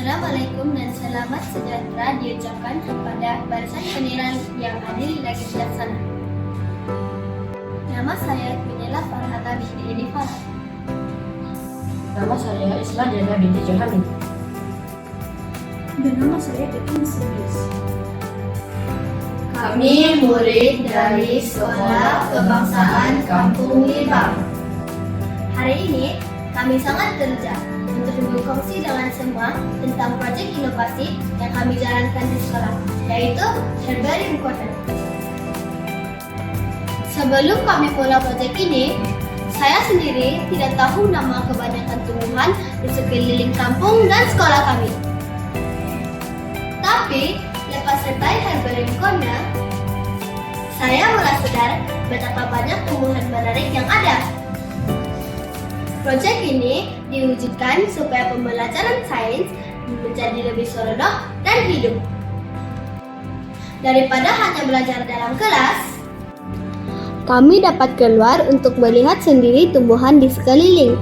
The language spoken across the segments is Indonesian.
Assalamualaikum dan selamat sejahtera diucapkan kepada barisan penilaian yang adil dan bijaksana. Nama saya Kunila Farhana binti Edi Farah. Nama saya Isla Diana binti Johamin. Dan nama saya Dekin Serius. Kami murid dari Sekolah Kebangsaan Kampung Libang. Hari ini kami sangat terja untuk berkongsi dengan semua tentang proyek inovasi yang kami jalankan di sekolah, yaitu Herbarium Corner. Sebelum kami mulai proyek ini, saya sendiri tidak tahu nama kebanyakan tumbuhan di sekeliling kampung dan sekolah kami. Tapi, lepas selesai Herbarium Corner, saya mulai sadar betapa banyak tumbuhan menarik yang ada. Proyek ini diwujudkan supaya pembelajaran sains menjadi lebih seronok dan hidup. Daripada hanya belajar dalam kelas, kami dapat keluar untuk melihat sendiri tumbuhan di sekeliling,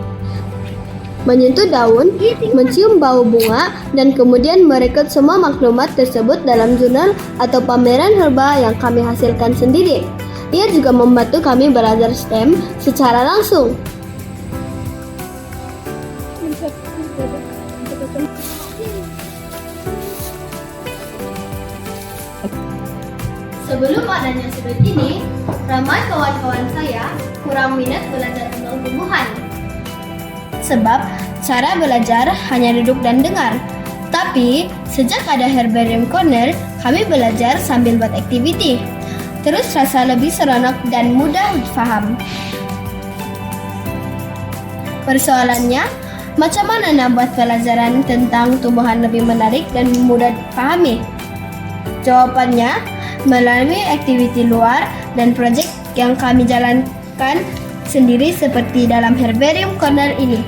menyentuh daun, mencium bau bunga, dan kemudian merekrut semua maklumat tersebut dalam jurnal atau pameran herba yang kami hasilkan sendiri. Ia juga membantu kami belajar STEM secara langsung. Sebelum adanya sudut ini, ramai kawan-kawan saya kurang minat belajar tentang tumbuhan. Sebab cara belajar hanya duduk dan dengar. Tapi sejak ada Herbarium Corner, kami belajar sambil buat aktiviti. Terus rasa lebih seronok dan mudah difaham. Persoalannya, macam mana nak buat pelajaran tentang tumbuhan lebih menarik dan mudah dipahami? Jawabannya, melalui aktiviti luar dan proyek yang kami jalankan sendiri seperti dalam Herbarium Corner ini.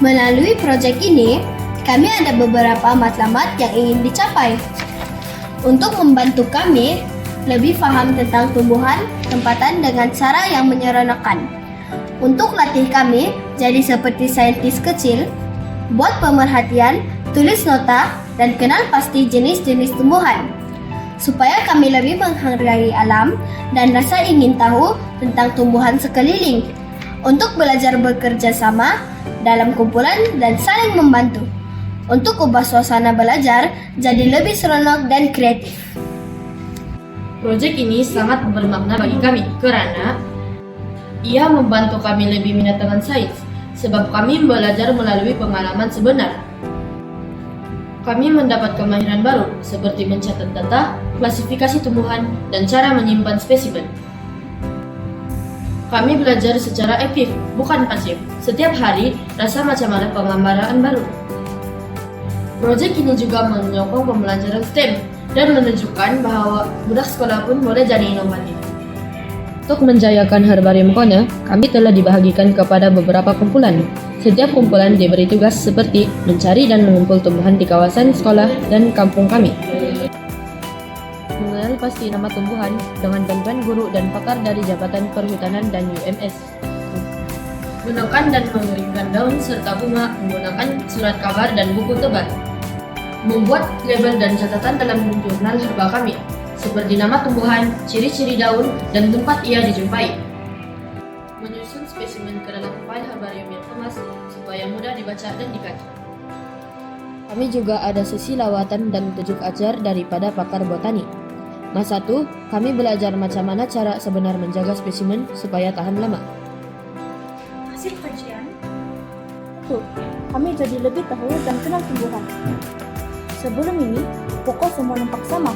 Melalui proyek ini, kami ada beberapa matlamat yang ingin dicapai. Untuk membantu kami lebih paham tentang tumbuhan tempatan dengan cara yang menyeronokkan. Untuk latih kami jadi seperti saintis kecil, buat pemerhatian, tulis nota, dan kenal pasti jenis-jenis tumbuhan. Supaya kami lebih menghargai alam dan rasa ingin tahu tentang tumbuhan sekeliling. Untuk belajar bekerja sama dalam kumpulan dan saling membantu. Untuk ubah suasana belajar jadi lebih seronok dan kreatif. Proyek ini sangat bermakna bagi kami karena ia membantu kami lebih minat dengan sains, sebab kami belajar melalui pengalaman sebenar. Kami mendapat kemahiran baru, seperti mencatat data, klasifikasi tumbuhan, dan cara menyimpan spesimen. Kami belajar secara aktif, bukan pasif. Setiap hari, rasa macam ada penggambaran baru. Proyek ini juga menyokong pembelajaran STEM dan menunjukkan bahwa budak sekolah pun boleh jadi inovatif. Untuk menjayakan Herbarium Corner, kami telah dibagikan kepada beberapa kumpulan. Setiap kumpulan diberi tugas seperti mencari dan mengumpul tumbuhan di kawasan sekolah dan kampung kami. Mengenali pasti nama tumbuhan dengan bantuan guru dan pakar dari Jabatan Perhutanan dan UMS. Gunakan dan mengeringkan daun serta bunga menggunakan surat kabar dan buku tebal. Membuat label dan catatan dalam jurnal herba kami, seperti nama tumbuhan, ciri-ciri daun, dan tempat ia dijumpai. Menyusun spesimen ke dalam file herbarium yang kemas supaya mudah dibaca dan dikaji. Kami juga ada sesi lawatan dan tunjuk ajar daripada pakar botani. Mas 1, kami belajar macam mana cara sebenar menjaga spesimen supaya tahan lama. Hasil kajian, kami jadi lebih tahu dan kenal tumbuhan. Sebelum ini, pokok semua nampak sama.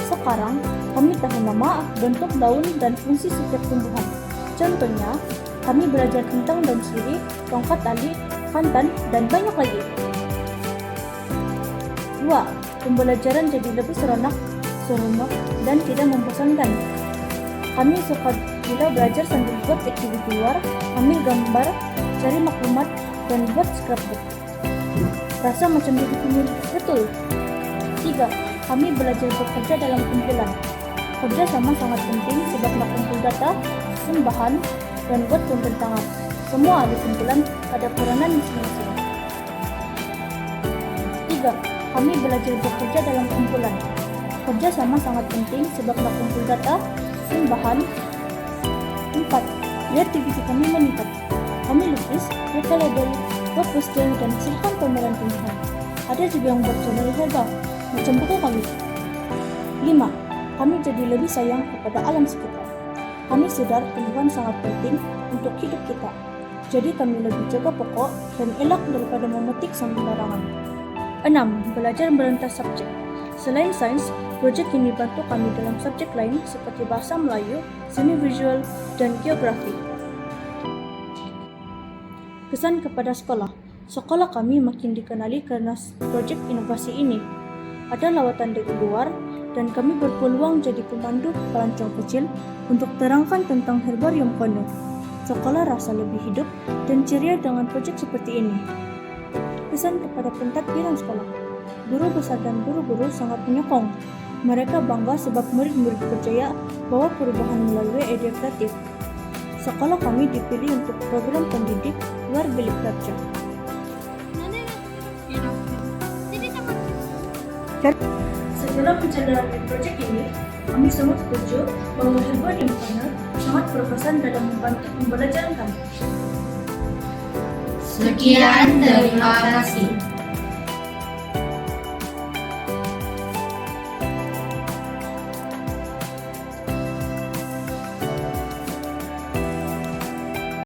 Sekarang, kami tahu nama, bentuk daun, dan fungsi setiap tumbuhan. Contohnya, kami belajar tentang daun sirih, tongkat tali, kantan, dan banyak lagi. 2. Pembelajaran jadi lebih seronok, dan tidak membosankan. Kami suka bila belajar sambil buat aktiviti luar, ambil gambar, cari maklumat, dan buat scrapbook. Rasa macam begitu betul. 3. Kami belajar bekerja dalam kumpulan. Kerja sama sangat penting sebab nak kumpul data, bahan, dan buat pembentangan. Semua ada kumpulan, ada peranan masing-masing. 3. ketiga, kami belajar bekerja dalam kumpulan. Kerja sama sangat penting sebab mengumpul data, bahan. 4. Kreativiti kami meningkat. Kami lukis, mereka label, buat poster, dan hasilkan pameran pilihan. Ada juga yang buat channel herbal, macam buku kami. 5. Kami jadi lebih sayang kepada alam sekitar. Kami sadar tumbuhan sangat penting untuk hidup kita. Jadi kami lebih jaga pokok dan elak daripada memetik sembarangan. 6. Belajar merentas subjek. Selain sains, proyek ini bantu kami dalam subjek lain seperti bahasa Melayu, seni visual, dan geografi. Kesan kepada sekolah. Sekolah kami makin dikenali karena proyek inovasi ini. Ada lawatan dari luar, dan kami berpeluang jadi pemandu pelancong kecil untuk terangkan tentang herbarium kuno. Sekolah rasa lebih hidup dan ceria dengan proyek seperti ini. Kesan kepada pentadbiran sekolah. Guru besar dan guru-guru sangat menyokong. Mereka bangga sebab murid-murid percaya bahwa perubahan melalui ide kreatif. Sekolah kami dipilih untuk program pendidik luar bilik kerja. Setelah pencapaian proyek ini, kami semua setuju bahwa herbarium kuno sangat berkesan dalam membantu pembelajaran kami. Sekian, terima kasih.